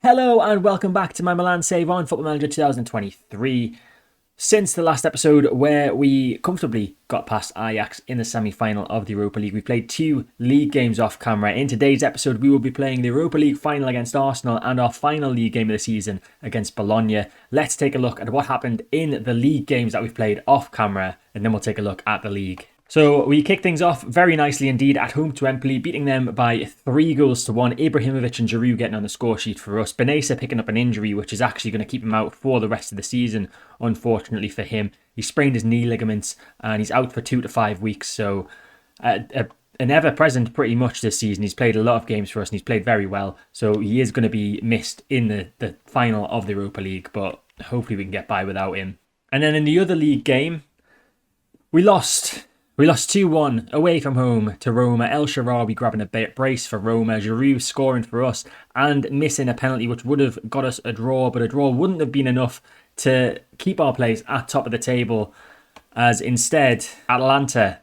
Hello and welcome back to my Milan save on Football Manager 2023. Since the last episode where we comfortably got past Ajax in the semi-final of the Europa League, we played 2 league games off camera. In today's episode, we will be playing the Europa League final against Arsenal and our final league game of the season against Bologna. Let's take a look at what happened in the league games that we've played off camera, and then we'll take a look at the league. So we kick things off very nicely indeed at home to Empoli, beating them by 3-1. Ibrahimovic and Giroud getting on the score sheet for us. Benessa picking up an injury, which is actually going to keep him out for the rest of the season, unfortunately for him. He sprained his knee ligaments and he's out for 2 to 5 weeks. So an ever-present pretty much this season. He's played a lot of games for us and he's played very well. So he is going to be missed in the final of the Europa League, but hopefully we can get by without him. And then in the other league game, we lost 2-1 away from home to Roma. El Shaarawy grabbing a brace for Roma. Giroud scoring for us and missing a penalty which would have got us a draw, but a draw wouldn't have been enough to keep our place at top of the table, as instead Atalanta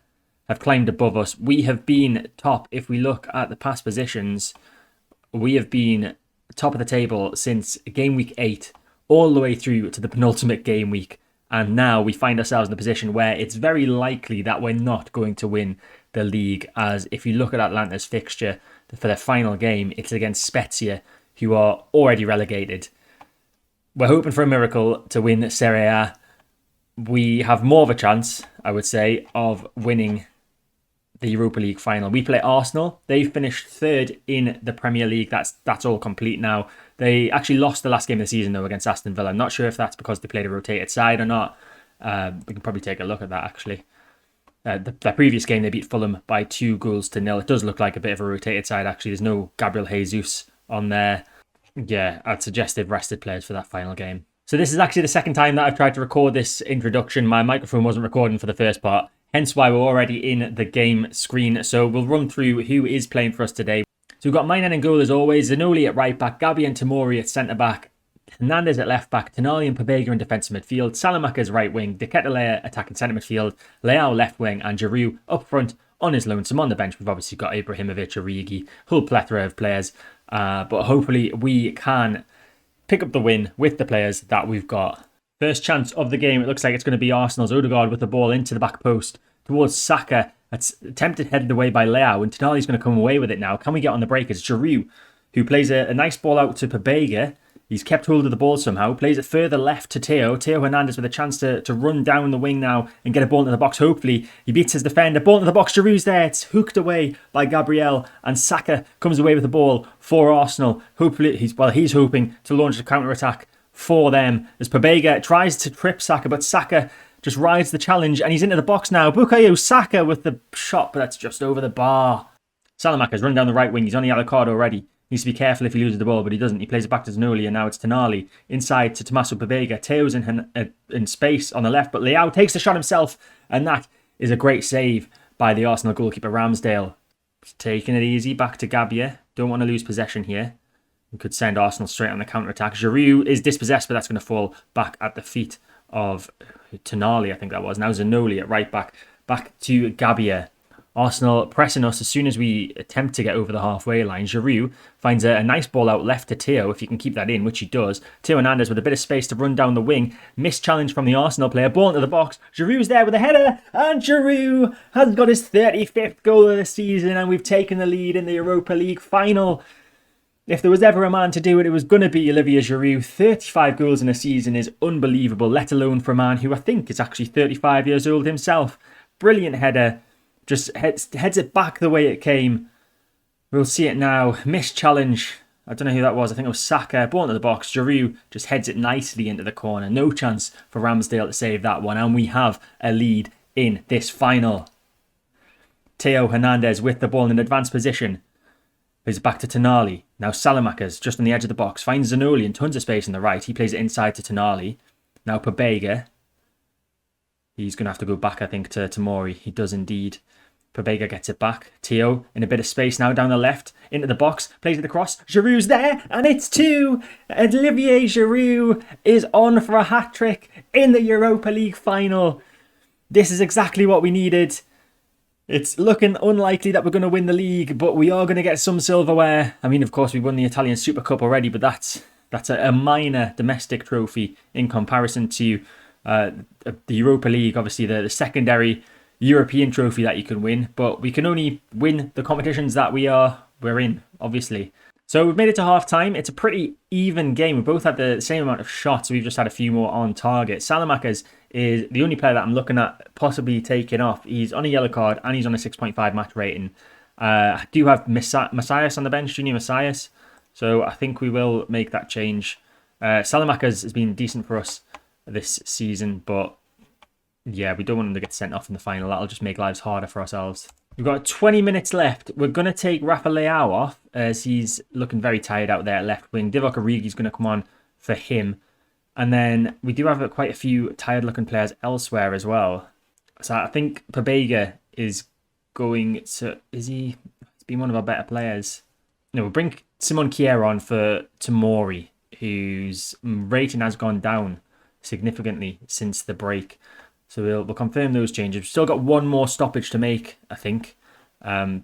have climbed above us. We have been top. If we look at the past positions, we have been top of the table since game week 8 all the way through to the penultimate game week. And now we find ourselves in a position where it's very likely that we're not going to win the league, as if you look at Atlanta's fixture for their final game, it's against Spezia, who are already relegated. We're hoping for a miracle to win Serie A. We have more of a chance, I would say, of winning the Europa League final. We play Arsenal. They finished 3rd in the Premier League. That's all complete now. They actually lost the last game of the season, though, against Aston Villa. I'm not sure if that's because they played a rotated side or not. We can probably take a look at that, actually. The previous game, they beat Fulham by 2-0. It does look like a bit of a rotated side, actually. There's no Gabriel Jesus on there. Yeah, I'd suggest they've rested players for that final game. So this is actually the second time that I've tried to record this introduction. My microphone wasn't recording for the first part, hence why we're already in the game screen. So we'll run through who is playing for us today. So we've got Milan in goal as always, Zanoli at right back, Gabi and Tomori at centre back, Hernandez at left back, Tonali and Pobega in defensive midfield, Salamaca's right wing, De Ketelaere attacking centre midfield, Leao left wing, and Giroud up front on his lonesome. On the bench, we've obviously got Ibrahimovic, Origi, whole plethora of players, but hopefully we can pick up the win with the players that we've got. First chance of the game, it looks like it's going to be Arsenal's. Odegaard with the ball into the back post towards Saka. That's attempted headed away by Leao, and Tonali's going to come away with it now. Can we get on the break? It's Giroud, who plays a nice ball out to Pobega. He's kept hold of the ball somehow. Plays it further left to Theo. Theo Hernandez with a chance to run down the wing now and get a ball into the box. Hopefully, he beats his defender. Ball into the box. Giroud's there. It's hooked away by Gabriel, and Saka comes away with the ball for Arsenal. Hopefully, he's hoping to launch a counter-attack for them as Pobega tries to trip Saka, but Saka just rides the challenge and he's into the box now. Bukayo Saka with the shot, but that's just over the bar. Salamaca's run down the right wing. He's on the yellow card already. Needs to be careful if he loses the ball, but he doesn't. He plays it back to Zanoli, and now it's Tonali inside to Tommaso Pobega. Teo's in space on the left, but Leao takes the shot himself, and that is a great save by the Arsenal goalkeeper Ramsdale. He's taking it easy back to Gabia. Don't want to lose possession here. We could send Arsenal straight on the counter-attack. Giroud is dispossessed, but that's going to fall back at the feet of Tonali, I think that was. Now Zanoli at right back. Back to Gabia. Arsenal pressing us as soon as we attempt to get over the halfway line. Giroud finds a nice ball out left to Theo, if he can keep that in, which he does. Theo Hernandez with a bit of space to run down the wing. Missed challenge from the Arsenal player. Ball into the box. Giroud's there with a header, and Giroud has got his 35th goal of the season, and we've taken the lead in the Europa League final. If there was ever a man to do it, it was going to be Olivier Giroud. 35 goals in a season is unbelievable, let alone for a man who I think is actually 35 years old himself. Brilliant header. Just heads it back the way it came. We'll see it now. Missed challenge. I don't know who that was. I think it was Saka. Ball into the box. Giroud just heads it nicely into the corner. No chance for Ramsdale to save that one. And we have a lead in this final. Theo Hernandez with the ball in an advanced position. Plays it back to Tonali. Now Salamaca's just on the edge of the box. Finds Zanoli in tons of space on the right. He plays it inside to Tonali. Now Pobega. He's going to have to go back, I think, to Tomori. He does indeed. Pobega gets it back. Theo in a bit of space now down the left. Into the box. Plays it across. Giroud's there. And it's 2. Olivier Giroud is on for a hat-trick in the Europa League final. This is exactly what we needed. It's looking unlikely that we're going to win the league, but we are going to get some silverware. I mean, of course, we won the Italian Super Cup already, but that's That's a minor domestic trophy in comparison to the Europa League, obviously the secondary European trophy that you can win. But we can only win the competitions that we're in, obviously. So we've made it to half time. It's a pretty even game. We both had the same amount of shots. We've just had a few more on target. Salamakers is the only player that I'm looking at possibly taking off. He's on a yellow card and he's on a 6.5 match rating. I do have Messias on the bench, Junior Messias. So I think we will make that change. Salamakers has been decent for us this season, but yeah, we don't want him to get sent off in the final. That'll just make lives harder for ourselves. We've got 20 minutes left. We're going to take Rafa Leao off as he's looking very tired out there at left wing. Divock Origi's going to come on for him. And then we do have quite a few tired looking players elsewhere as well. So I think Pabega is going to... He's been one of our better players. No, we'll bring Simon Kjær on for Tomori, whose rating has gone down significantly since the break. So we'll confirm those changes. We've still got one more stoppage to make, I think. Or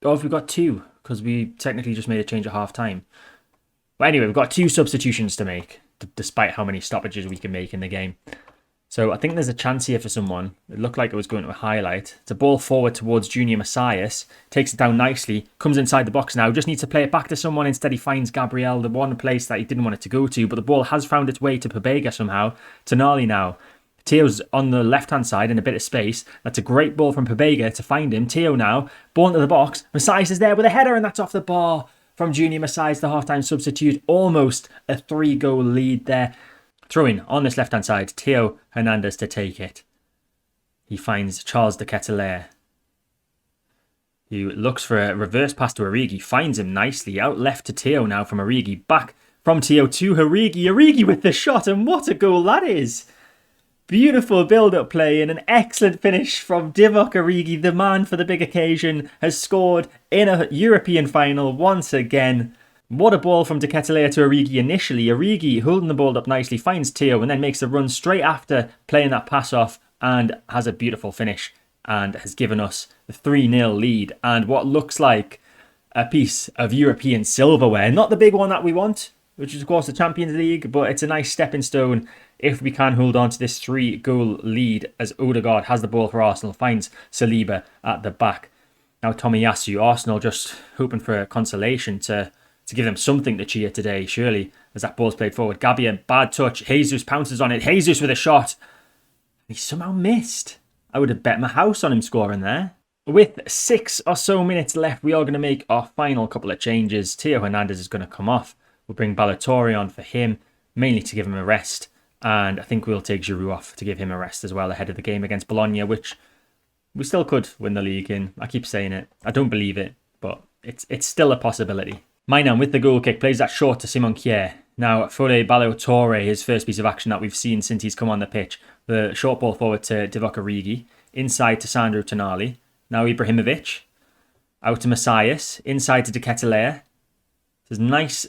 have we got two? Because we technically just made a change at half time. But anyway, we've got two substitutions to make, despite how many stoppages we can make in the game. So I think there's a chance here for someone. It looked like it was going to a highlight. It's a ball forward towards Junior Messias. Takes it down nicely. Comes inside the box now. Just needs to play it back to someone. Instead he finds Gabriel, the one place that he didn't want it to go to. But the ball has found its way to Pabega somehow. Tonali now. Teo's on the left-hand side in a bit of space. That's a great ball from Pabega to find him. Teo now. Ball into the box. Messias is there with a header and that's off the bar from Junior Messias, the half-time substitute. Almost a 3-goal lead there. Throw-in on this left-hand side. Theo Hernandez to take it. He finds Charles de Ketelaere, who looks for a reverse pass to Origi. Finds him nicely. Out left to Theo now from Origi. Back from Theo to Origi. Origi with the shot, and what a goal that is. Beautiful build-up play and an excellent finish from Divock Origi. The man for the big occasion has scored in a European final once again. What a ball from De Ketelaere to Origi initially. Origi holding the ball up nicely, finds Theo and then makes a run straight after playing that pass off and has a beautiful finish and has given us the 3-0 lead and what looks like a piece of European silverware. Not the big one that we want, which is of course the Champions League, but it's a nice stepping stone if we can hold on to this 3-goal lead as Odegaard has the ball for Arsenal, finds Saliba at the back. Now Tomiyasu, Arsenal just hoping for a consolation to give them something to cheer today, surely, as that ball's played forward. Gabian, bad touch. Jesus pounces on it. Jesus with a shot. He somehow missed. I would have bet my house on him scoring there. With 6 or so minutes left, we are going to make our final couple of changes. Theo Hernandez is going to come off. We'll bring Ballatore on for him, mainly to give him a rest. And I think we'll take Giroud off to give him a rest as well ahead of the game against Bologna, which we still could win the league in. I keep saying it. I don't believe it, but it's still a possibility. Mainan with the goal kick plays that short to Simon Kjær. Now Fode Ballatore, his first piece of action that we've seen since he's come on the pitch. The short ball forward to Divock Origi. Inside to Sandro Tonali. Now Ibrahimovic. Out to Messias. Inside to De Ketelaere. There's nice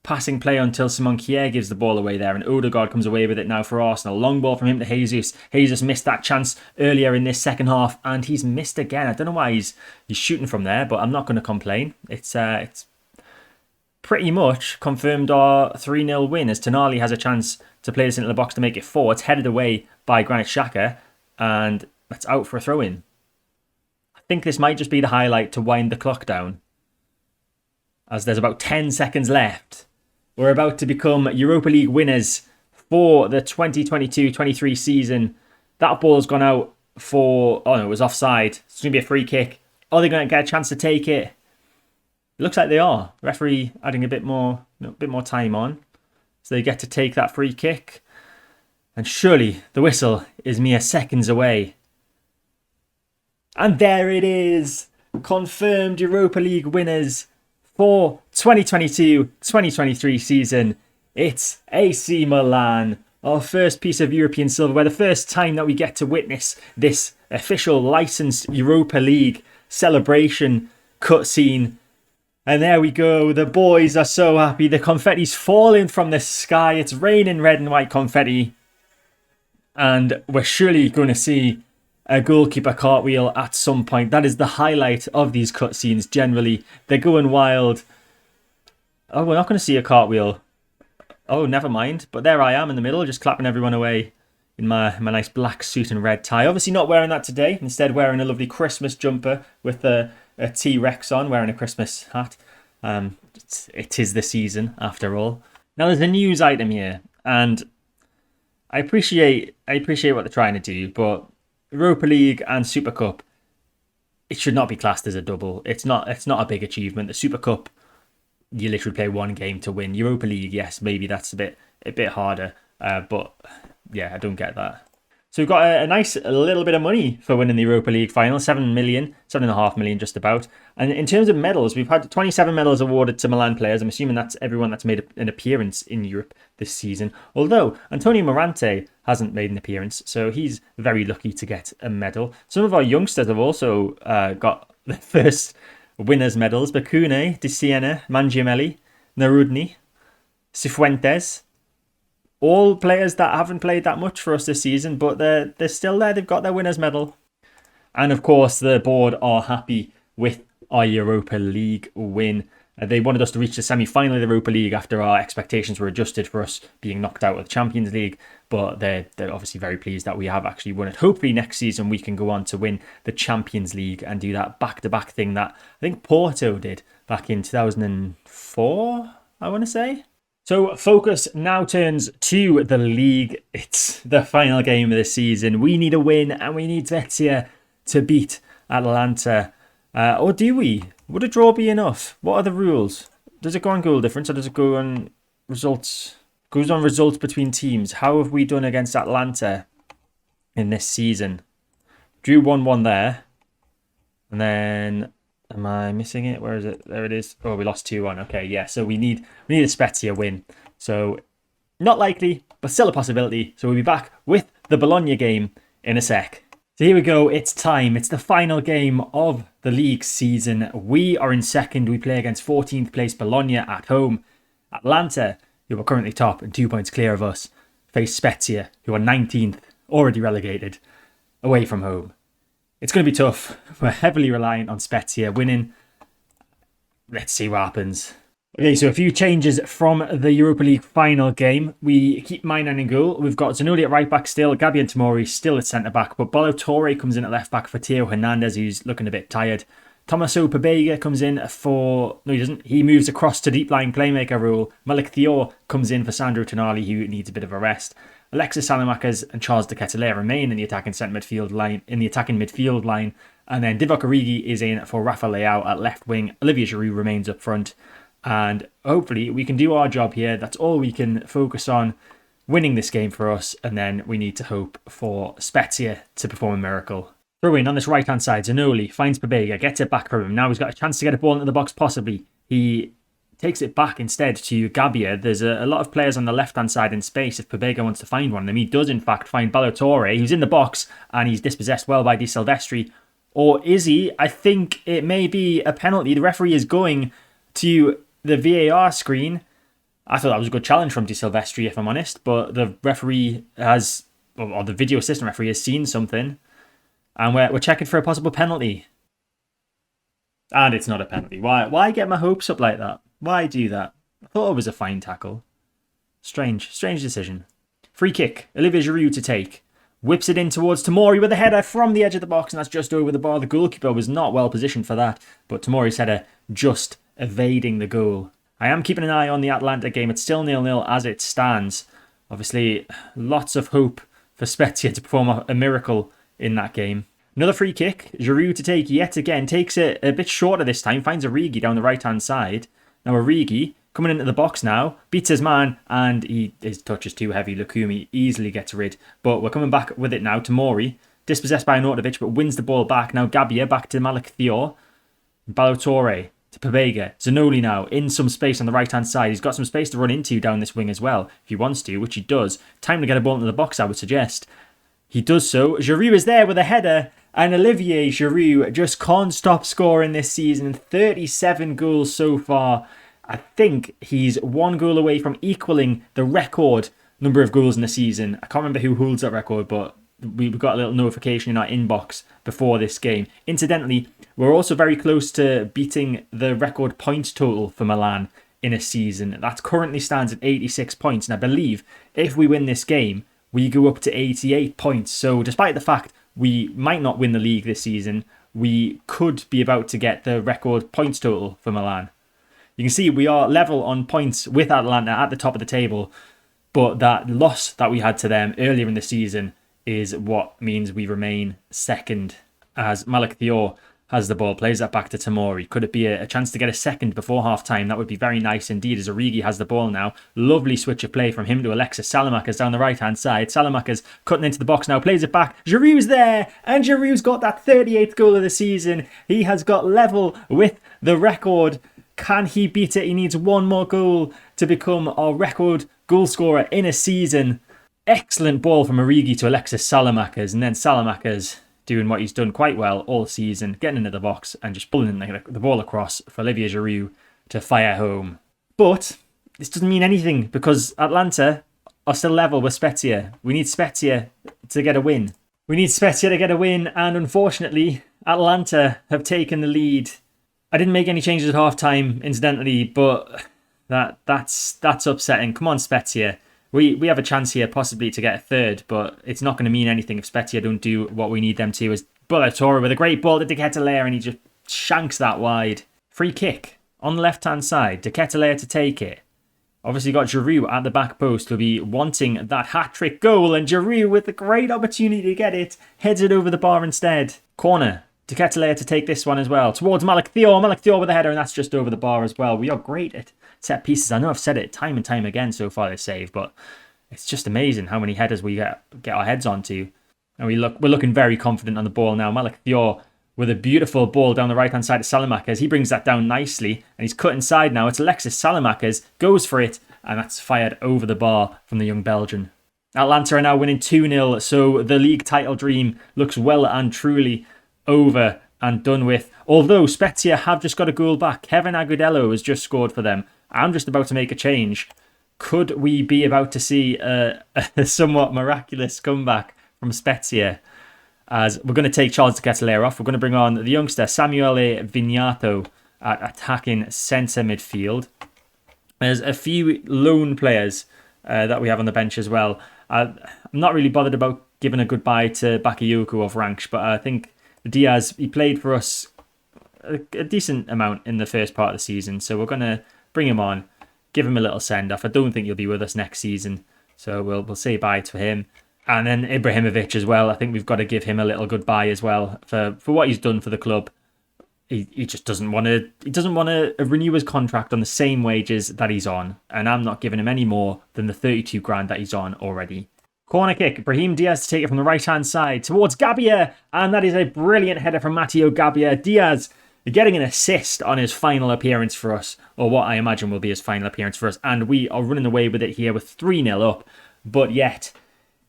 passing play until Simon Kjær gives the ball away there and Odegaard comes away with it now for Arsenal. Long ball from him to Jesus. Jesus missed that chance earlier in this second half and he's missed again. I don't know why he's shooting from there, but I'm not going to complain. It's pretty much confirmed our 3-0 win as Tonali has a chance to play this into the box to make it 4. It's headed away by Granit Xhaka and that's out for a throw-in. I think this might just be the highlight to wind the clock down as there's about 10 seconds left. We're about to become Europa League winners for the 2022-23 season. That ball's gone out for... Oh no, it was offside. It's going to be a free kick. Are they going to get a chance to take it? It looks like they are. Referee adding a bit more time on. So they get to take that free kick. And surely the whistle is mere seconds away. And there it is. Confirmed Europa League winners for 2022-2023 season. It's AC Milan. Our first piece of European silverware. The first time that we get to witness this official licensed Europa League celebration cutscene. And there we go. The boys are so happy. The confetti's falling from the sky. It's raining red and white confetti. And we're surely going to see a goalkeeper cartwheel at some point. That is the highlight of these cutscenes generally. They're going wild. Oh, we're not going to see a cartwheel. Oh, never mind. But there I am in the middle, just clapping everyone away in my nice black suit and red tie. Obviously not wearing that today. Instead wearing a lovely Christmas jumper with a T-Rex on, wearing a Christmas hat. It is the season, after all. Now there's a news item here, and I appreciate what they're trying to do, but Europa League and Super Cup, it should not be classed as a double. It's not a big achievement. The Super Cup, you literally play one game to win. Europa League, yes, maybe that's a bit harder, but yeah, I don't get that. So we've got a nice little bit of money for winning the Europa League final, 7 million, 7.5 million just about. And in terms of medals, we've had 27 medals awarded to Milan players. I'm assuming that's everyone that's made an appearance in Europe this season. Although Antonio Morante hasn't made an appearance, so he's very lucky to get a medal. Some of our youngsters have also got the first winners' medals. Bakune, Di Siena, Mangiamelli, Narudni, Cifuentes. All players that haven't played that much for us this season, but they're still there. They've got their winners' medal. And of course, the board are happy with our Europa League win. They wanted us to reach the semi-final of the Europa League after our expectations were adjusted for us being knocked out of the Champions League. But they're obviously very pleased that we have actually won it. Hopefully next season we can go on to win the Champions League and do that back-to-back thing that I think Porto did back in 2004, I want to say. So focus now turns to the league. It's the final game of the season. We need a win and we need Spezia to beat Atalanta. Or do we? Would a draw be enough? What are the rules? Does it go on goal difference or does it go on results? It goes on results between teams. How have we done against Atalanta in this season? Drew 1-1 there. And then... Am I missing it? Where is it? There it is. Oh, we lost 2-1. Okay, yeah. So we need a Spezia win. So not likely, but still a possibility. So we'll be back with the Bologna game in a sec. So here we go. It's time. It's the final game of the league season. We are in second. We play against 14th place Bologna at home. Atalanta, who are currently top and 2 points clear of us, face Spezia, who are 19th, already relegated, away from home. It's going to be tough. We're heavily reliant on Spezia winning. Let's see what happens. Okay, so a few changes from the Europa League final game. We keep Milan in goal. We've got Zanoli at right back still. Gabby and Tomori still at centre back. But Ballo-Torre comes in at left back for Theo Hernandez, who's looking a bit tired. Tommaso Pobega comes in for... No, he doesn't. He moves across to deep line playmaker role. Malik Thior comes in for Sandro Tonali, who needs a bit of a rest. Alexis Salamakers and Charles de Ketelaere remain in the attacking midfield line. And then Divock Origi is in for Rafa Leao at left wing. Olivier Giroud remains up front. And hopefully we can do our job here. That's all we can focus on, winning this game for us. And then we need to hope for Spezia to perform a miracle. Throw in on this right-hand side. Zanoli finds Pobega, gets it back from him. Now he's got a chance to get a ball into the box, possibly. He takes it back instead to Gabbia. There's a lot of players on the left-hand side in space if Pobega wants to find one of them. He does, in fact, find Ballo-Torre, who's in the box, and he's dispossessed well by Di Silvestri. Or is he? I think it may be a penalty. The referee is going to the VAR screen. I thought that was a good challenge from Di Silvestri, if I'm honest, but the referee has, or the video assistant referee has seen something, and we're checking for a possible penalty. And it's not a penalty. Why get my hopes up like that? Why do that? I thought it was a fine tackle. Strange decision. Free kick. Olivier Giroud to take. Whips it in towards Tomori with a header from the edge of the box, and that's just over the bar. The goalkeeper was not well positioned for that, but Tomori's header just evading the goal. I am keeping an eye on the Atalanta game. It's still 0-0 as it stands. Obviously, lots of hope for Spezia to perform a miracle in that game. Another free kick. Giroud to take yet again. Takes it a bit shorter this time. Finds Origi down the right-hand side. Now Origi coming into the box now. Beats his man, and his touch is too heavy. Lukumi easily gets rid. But we're coming back with it now. Tomori, dispossessed by Arnautovic, but wins the ball back. Now Gabbia back to Malik Thior. Ballo-Torre to Pobega. Zanoli now in some space on the right-hand side. He's got some space to run into down this wing as well, if he wants to, which he does. Time to get a ball into the box, I would suggest. He does so. Giroud is there with a header, and Olivier Giroud just can't stop scoring this season. 37 goals so far. I think he's one goal away from equaling the record number of goals in the season. I can't remember who holds that record, but we got a little notification in our inbox before this game. Incidentally, we're also very close to beating the record points total for Milan in a season. That currently stands at 86 points. And I believe if we win this game, we go up to 88 points. So despite the fact we might not win the league this season, we could be about to get the record points total for Milan. You can see we are level on points with Atalanta at the top of the table, but that loss that we had to them earlier in the season is what means we remain second, as Malik Thiaw has the ball, plays that back to Tamori. Could it be a chance to get a second before half-time? That would be very nice indeed, as Origi has the ball now. Lovely switch of play from him to Alexis Salamakas down the right-hand side. Salamakas cutting into the box now, plays it back. Giroud's there, and Giroud's got that 38th goal of the season. He has got level with the record. Can he beat it? He needs one more goal to become our record goal scorer in a season. Excellent ball from Origi to Alexis Salamakas, and then Salamakas doing what he's done quite well all season, getting into the box and just pulling the ball across for Olivier Giroud to fire home. But this doesn't mean anything because Atalanta are still level with Spezia. We need Spezia to get a win. And unfortunately, Atalanta have taken the lead. I didn't make any changes at half-time, incidentally, but that's upsetting. Come on, Spezia. We have a chance here possibly to get a third, but it's not going to mean anything if Spezia don't do what we need them to. As Bullatora with a great ball to De Ketelaere, and he just shanks that wide. Free kick on the left-hand side. De Ketelaere to take it. Obviously got Giroud at the back post, who'll be wanting that hat-trick goal, and Giroud with a great opportunity to get it, heads it over the bar instead. Corner. De Ketelaere to take this one as well. Towards Malik Thiaw. Malik Thiaw with a header, and that's just over the bar as well. We are great at set pieces. I know I've said it time and time again so far this save, but it's just amazing how many headers we get our heads onto. And we're looking very confident on the ball now. Malik Thiaw with a beautiful ball down the right-hand side of Salamakas. He brings that down nicely, and he's cut inside now. It's Alexis Salamakas, goes for it, and that's fired over the bar from the young Belgian. Atalanta are now winning 2-0, so the league title dream looks well and truly over and done with. Although Spezia have just got a goal back. Kevin Agudelo has just scored for them. I'm just about to make a change. Could we be about to see a somewhat miraculous comeback from Spezia? As we're going to take Charles De Ketelaere off. We're going to bring on the youngster Samuele Vignato at attacking centre midfield. There's a few lone players that we have on the bench as well. I'm not really bothered about giving a goodbye to Bakayoko or Franks, but I think Diaz, he played for us a decent amount in the first part of the season, so we're going to bring him on, give him a little send-off. I don't think he'll be with us next season, so we'll say bye to him. And then Ibrahimovic as well. I think we've got to give him a little goodbye as well for what he's done for the club. He just doesn't want to renew his contract on the same wages that he's on, and I'm not giving him any more than the 32 grand that he's on already. Corner kick, Brahim Diaz to take it from the right-hand side towards Gabbia, and that is a brilliant header from Matteo Gabbia. Diaz getting an assist on his final appearance for us, or what I imagine will be his final appearance for us, and we are running away with it here with 3-0 up, but yet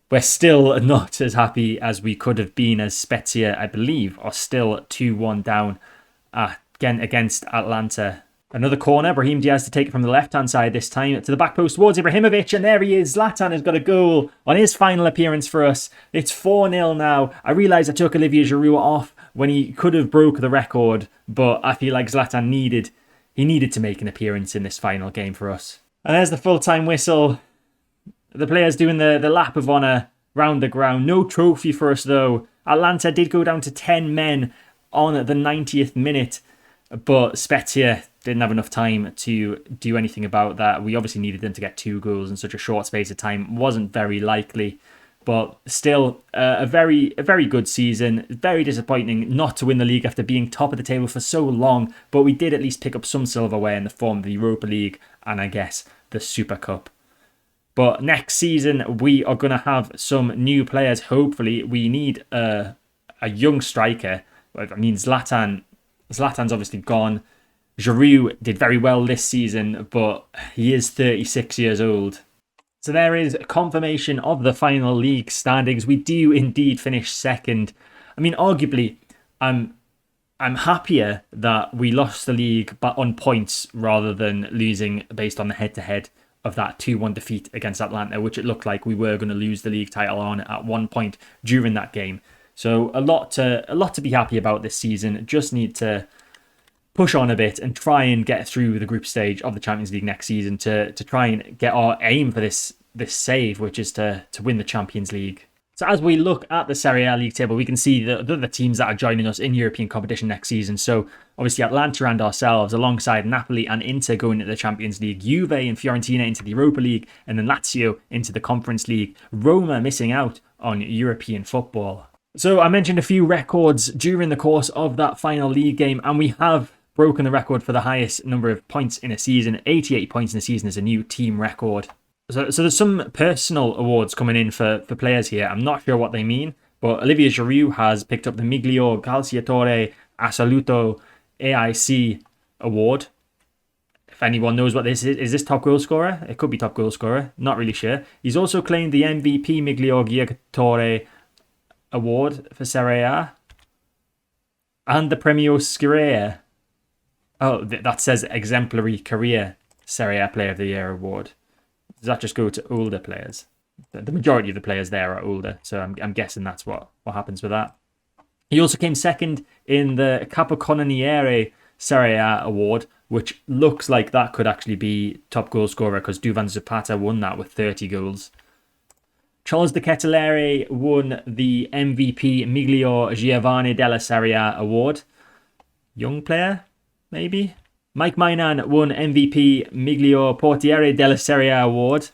we're still not as happy as we could have been, as Spezia, I believe, are still 2-1 down again against Atalanta. Another corner, Brahim Diaz to take it from the left-hand side this time, to the back post towards Ibrahimovic, and there he is. Zlatan has got a goal on his final appearance for us. It's 4-0 now. I realise I took Olivier Giroud off when he could have broke the record, but I feel like Zlatan needed to make an appearance in this final game for us. And there's the full-time whistle. The players doing the lap of honour round the ground. No trophy for us though. Atalanta did go down to 10 men on the 90th minute, but Spezia didn't have enough time to do anything about that. We obviously needed them to get 2 goals in such a short space of time. Wasn't very likely, but still a very good season. Very disappointing not to win the league after being top of the table for so long, but we did at least pick up some silverware in the form of the Europa League and I guess the Super Cup. But next season we are going to have some new players. Hopefully we need a young striker. I mean, Zlatan's obviously gone. Giroud did very well this season, but he is 36 years old. So there is confirmation of the final league standings. We do indeed finish second. I mean, arguably, I'm happier that we lost the league but on points rather than losing based on the head-to-head of that 2-1 defeat against Atalanta, which it looked like we were going to lose the league title on at one point during that game. So a lot to be happy about this season. Just need to push on a bit and try and get through the group stage of the Champions League next season to try and get our aim for this save, which is to win the Champions League. So as we look at the Serie A league table, we can see the other teams that are joining us in European competition next season. So obviously Atalanta and ourselves, alongside Napoli and Inter going into the Champions League, Juve and Fiorentina into the Europa League, and then Lazio into the Conference League. Roma missing out on European football. So I mentioned a few records during the course of that final league game, and we have broken the record for the highest number of points in a season. 88 points in a season is a new team record. So there's some personal awards coming in for players here. I'm not sure what they mean, but Olivier Giroud has picked up the Miglior Calciatore Assoluto AIC award. If anyone knows what this is this top goal scorer? It could be top goal scorer. Not really sure. He's also claimed the MVP Miglior Giocatore award for Serie A and the Premio Scirea. Oh, that says Exemplary Career Serie A Player of the Year award. Does that just go to older players? The majority of the players there are older, so I'm guessing that's what happens with that. He also came second in the Capocannoniere Serie A award, which looks like that could actually be top goal scorer because Duvan Zapata won that with 30 goals. Charles de Ketelaere won the MVP Miglior Giovane della Serie A award. Young player, maybe? Mike Mainan won MVP Miglior Portiere della Serie A award.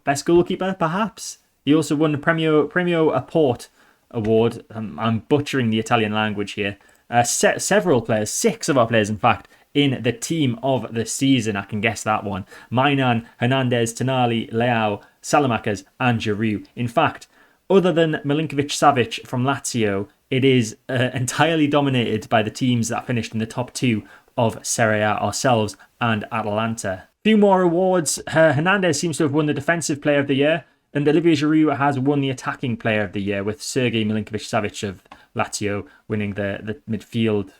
Best goalkeeper, perhaps? He also won the Premio Apport award. I'm butchering the Italian language here. Several players, 6 of our players, in fact, in the team of the season. I can guess that one. Mainan, Hernandez, Tonali, Leao, Salamakers, and Giroud. In fact, other than Milinkovic-Savic from Lazio, it is entirely dominated by the teams that finished in the top 2 of Serie A, ourselves and Atalanta. A few more awards. Hernandez seems to have won the Defensive Player of the Year, and Olivier Giroud has won the Attacking Player of the Year, with Sergei Milinkovic-Savic of Lazio winning the Midfield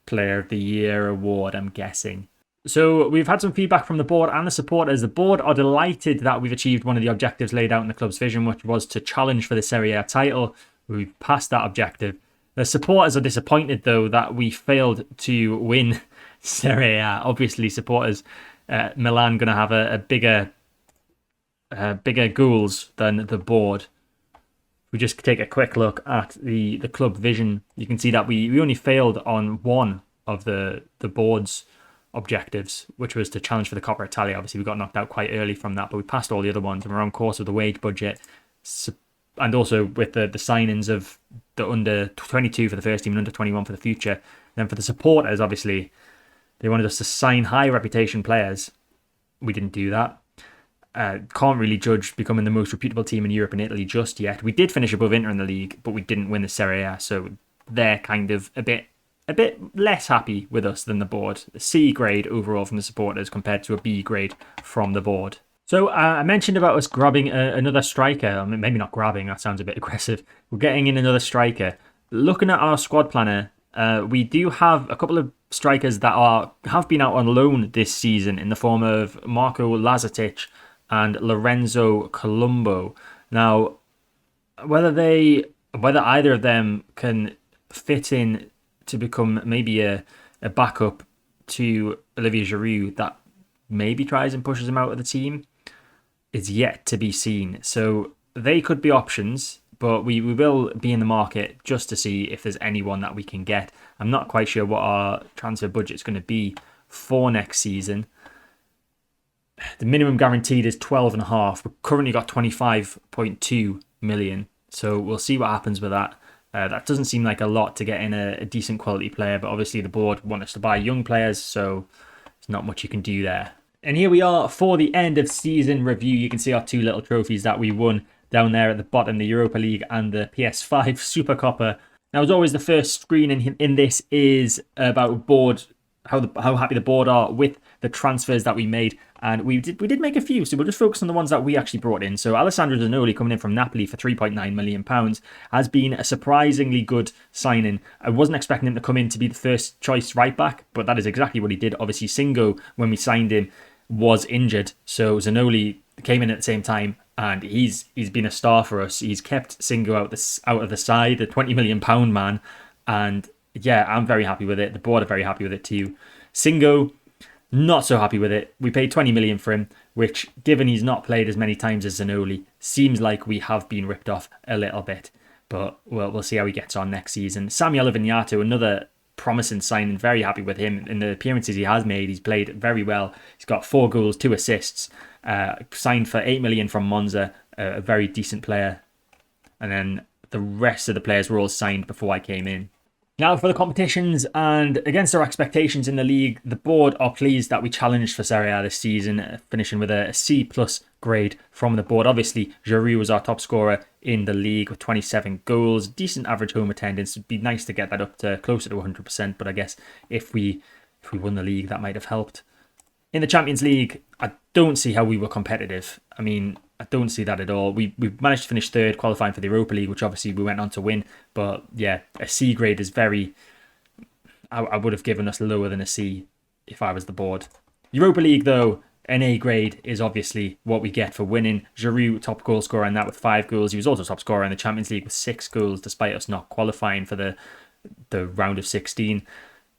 Player of the Year award, I'm guessing. So we've had some feedback from the board and the supporters. The board are delighted that we've achieved one of the objectives laid out in the club's vision, which was to challenge for the Serie A title. We've passed that objective. The supporters are disappointed, though, that we failed to win Serie A. Obviously, supporters, Milan going to have a bigger goals than the board. If we just take a quick look at the club vision, you can see that we only failed on one of the board's objectives, which was to challenge for the Coppa Italia. Obviously, we got knocked out quite early from that, but we passed all the other ones, and we're on course with the wage budget, and also with the signings of the under 22 for the first team and under 21 for the future. Then for the supporters, obviously, they wanted us to sign high reputation players. We didn't do that. Can't really judge becoming the most reputable team in Europe and Italy just yet. We did finish above Inter in the league, but we didn't win the Serie A, so they're kind of a bit less happy with us than the board. A C grade overall from the supporters compared to a B grade from the board. So I mentioned about us grabbing another striker. I mean, maybe not grabbing, that sounds a bit aggressive. We're getting in another striker. Looking at our squad planner, we do have a couple of strikers that have been out on loan this season in the form of Marco Lazatic and Lorenzo Colombo. Now, whether either of them can fit in to become maybe a backup to Olivier Giroud that maybe tries and pushes him out of the team is yet to be seen. So they could be options, but we will be in the market just to see if there's anyone that we can get. I'm not quite sure what our transfer budget is going to be for next season. The minimum guaranteed is 12.5. We've currently got 25.2 million. So we'll see what happens with that. That doesn't seem like a lot to get in a decent quality player, but obviously the board want us to buy young players, so there's not much you can do there. And here we are for the end of season review. You can see our 2 little trophies that we won down there at the bottom, the Europa League and the PS5 Super Coppa. Now, as always, the first screen in this is about board, how happy the board are with the transfers that we made. And we did make a few, so we'll just focus on the ones that we actually brought in. So Alessandro Zanoli coming in from Napoli for £3.9 million has been a surprisingly good signing. I wasn't expecting him to come in to be the first choice right back, but that is exactly what he did. Obviously, Singo, when we signed him, was injured, so Zanoli came in at the same time, and he's been a star for us. He's kept Singo out of the side, the £20 million man, and yeah, I'm very happy with it. The board are very happy with it too. Singo, not so happy with it. We paid 20 million for him, which, given he's not played as many times as Zanoli, seems like we have been ripped off a little bit. But we'll see how he gets on next season. Samuel Vignato, another promising signing. Very happy with him. In the appearances he has made, he's played very well. He's got 4 goals, 2 assists. Signed for 8 million from Monza. A very decent player. And then the rest of the players were all signed before I came in. Now for the competitions, and against our expectations in the league, the board are pleased that we challenged for Serie A this season, finishing with a C+ grade from the board. Obviously, Giroud was our top scorer in the league with 27 goals, decent average home attendance. It'd be nice to get that up to closer to 100%, but I guess if we won the league, that might have helped. In the Champions League, I don't see how we were competitive. I mean, I don't see that at all. We managed to finish third, qualifying for the Europa League, which obviously we went on to win. But yeah, a C grade is very... I would have given us lower than a C if I was the board. Europa League, though, an A grade is obviously what we get for winning. Giroud, top goal scorer in that with 5 goals. He was also top scorer in the Champions League with 6 goals, despite us not qualifying for the round of 16.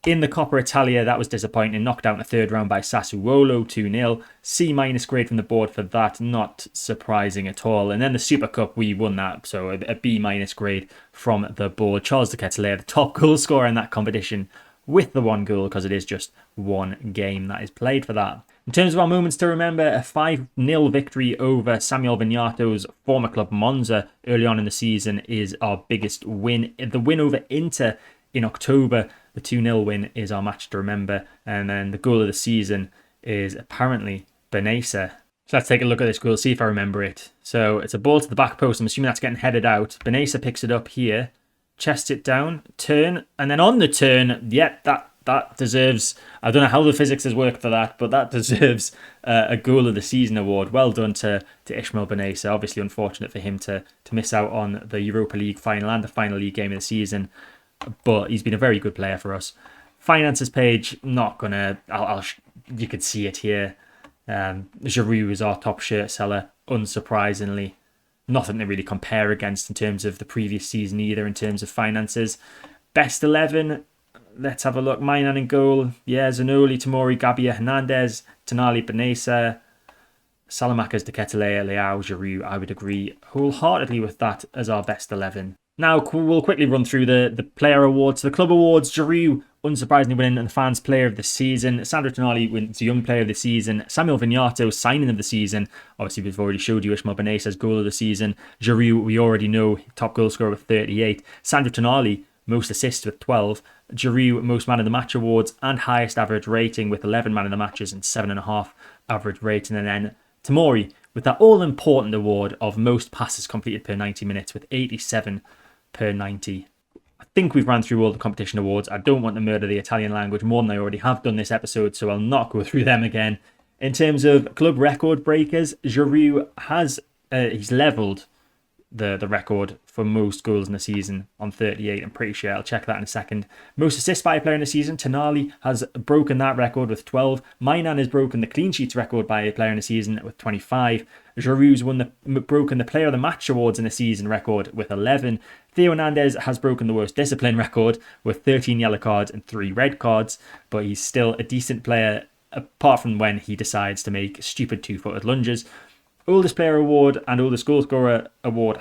In the Coppa Italia, that was disappointing. Knocked out in the third round by Sassuolo, 2-0. C- grade from the board for that. Not surprising at all. And then the Super Cup, we won that. So a B- grade from the board. Charles de Ketelaere, the top goal scorer in that competition with the 1 goal, because it is just 1 game that is played for that. In terms of our moments to remember, a 5-0 victory over Samuel Vignato's former club Monza early on in the season is our biggest win. The win over Inter in October, the 2-0 win, is our match to remember. And then the goal of the season is apparently Benessa. So let's take a look at this goal, see if I remember it. So it's a ball to the back post. I'm assuming that's getting headed out. Benessa picks it up here, chests it down, turn, and then on the turn, that deserves... I don't know how the physics has worked for that, but that deserves a goal of the season award. Well done to Ishmael Benessa. Obviously unfortunate for him to miss out on the Europa League final and the final league game of the season. But he's been a very good player for us. Finances page, not gonna... you could see it here. Giroud is our top shirt seller, unsurprisingly. Nothing to really compare against in terms of the previous season either, in terms of finances. Best 11, let's have a look. Milan in goal. Yeah, Zanoli, Tomori, Gabbia, Hernandez, Tonali, Benessa, Salamanca's de Ketelaere, Leao, Giroud. I would agree wholeheartedly with that as our best 11. Now, we'll quickly run through the player awards. The club awards, Giroud, unsurprisingly winning the fans player of the season. Sandro Tonali wins the young player of the season. Samuel Vignato, signing of the season. Obviously, we've already showed you Ishmael Benessa's goal of the season. Giroud, we already know, top goal scorer with 38. Sandro Tonali, most assists with 12. Giroud, most man of the match awards and highest average rating with 11 man of the matches and 7.5 average rating. And then Tomori with that all-important award of most passes completed per 90 minutes with 87 per 90. I think we've ran through all the competition awards. I don't want to murder the Italian language more than I already have done this episode, so I'll not go through them again. In terms of club record breakers, Giroud has he's levelled the record for most goals in the season on 38. I'm pretty sure. I'll check that in a second. Most assists by a player in the season, Tonali has broken that record with 12. Milan has broken the clean sheets record by a player in the season with 25. Giroud's broken the player of the match awards in the season record with 11. Theo Hernandez has broken the worst discipline record with 13 yellow cards and 3 red cards, but he's still a decent player apart from when he decides to make stupid 2-footed lunges. Oldest player award and oldest goal scorer award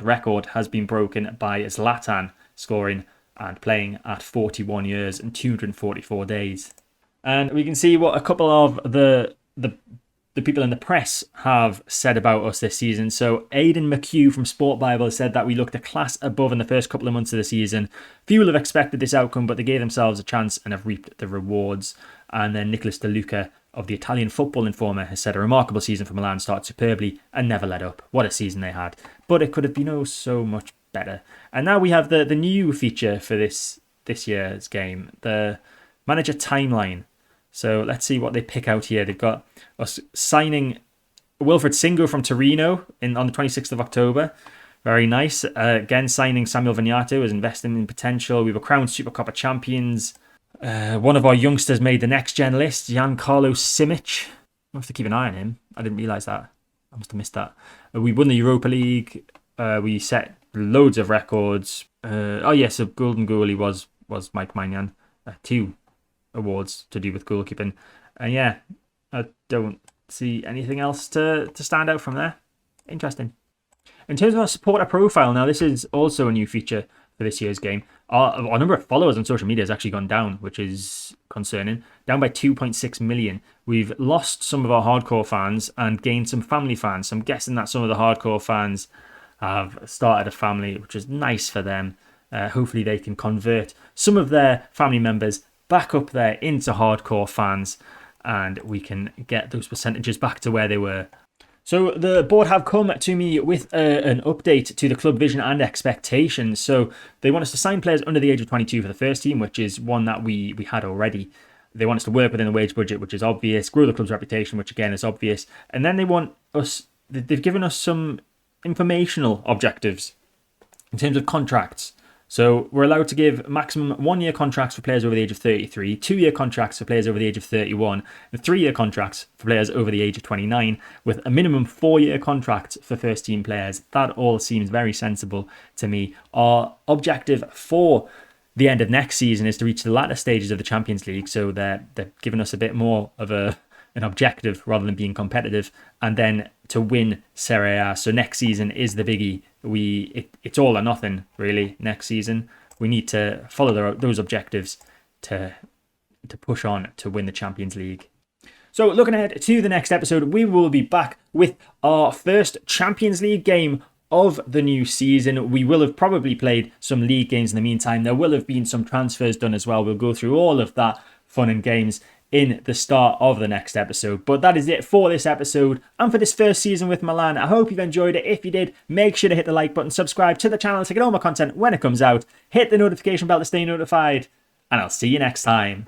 record has been broken by Zlatan, scoring and playing at 41 years and 244 days. And we can see what a couple of the people in the press have said about us this season. So Aidan McHugh from Sport Bible said that we looked a class above in the first couple of months of the season. Few will have expected this outcome, but they gave themselves a chance and have reaped the rewards. And then Nicholas De Luca of the Italian Football Informer has said a remarkable season for Milan, started superbly and never let up. What a season they had. But it could have been so much better. And now we have the new feature for this year's game, the manager timeline. So let's see what they pick out here. They've got us signing Wilfred Singo from Torino on the 26th of October. Very nice. Again, signing Samuel Vignato as investing in potential. We were crowned Supercoppa champions. One of our youngsters made the next gen list, Giancarlo Simic. I have to keep an eye on him. I didn't realise that. I must have missed that. We won the Europa League. We set loads of records. So golden goalie was Mike Maignan. 2 awards to do with goalkeeping. And yeah, I don't see anything else to stand out from there. Interesting. In terms of our supporter profile, now this is also a new feature for this year's game. Our number of followers on social media has actually gone down, which is concerning. Down by 2.6 million. We've lost some of our hardcore fans and gained some family fans. So I'm guessing that some of the hardcore fans have started a family, which is nice for them. Hopefully they can convert some of their family members back up there into hardcore fans, and we can get those percentages back to where they were. So the board have come to me with an update to the club vision and expectations. So they want us to sign players under the age of 22 for the first team, which is one that we had already. They want us to work within the wage budget, which is obvious, grow the club's reputation, which again is obvious. And then they've given us some informational objectives in terms of contracts. So we're allowed to give maximum 1-year contracts for players over the age of 33, 2-year contracts for players over the age of 31, and 3-year contracts for players over the age of 29, with a minimum 4-year contract for first team players. That all seems very sensible to me. Our objective for the end of next season is to reach the latter stages of the Champions League, so they're giving us a bit more of an objective rather than being competitive, and then to win Serie A. So next season is the biggie. It's all or nothing really next season. We need to follow those objectives to push on to win the Champions League. So looking ahead to the next episode, we will be back with our first Champions League game of the new season. We will have probably played some league games in the meantime. There will have been some transfers done as well. We'll go through all of that fun and games in the start of the next episode. But that is it for this episode and for this first season with Milan. I hope you've enjoyed it. If you did, make sure to hit the like button, subscribe to the channel to get all my content when it comes out, hit the notification bell to stay notified, and I'll see you next time.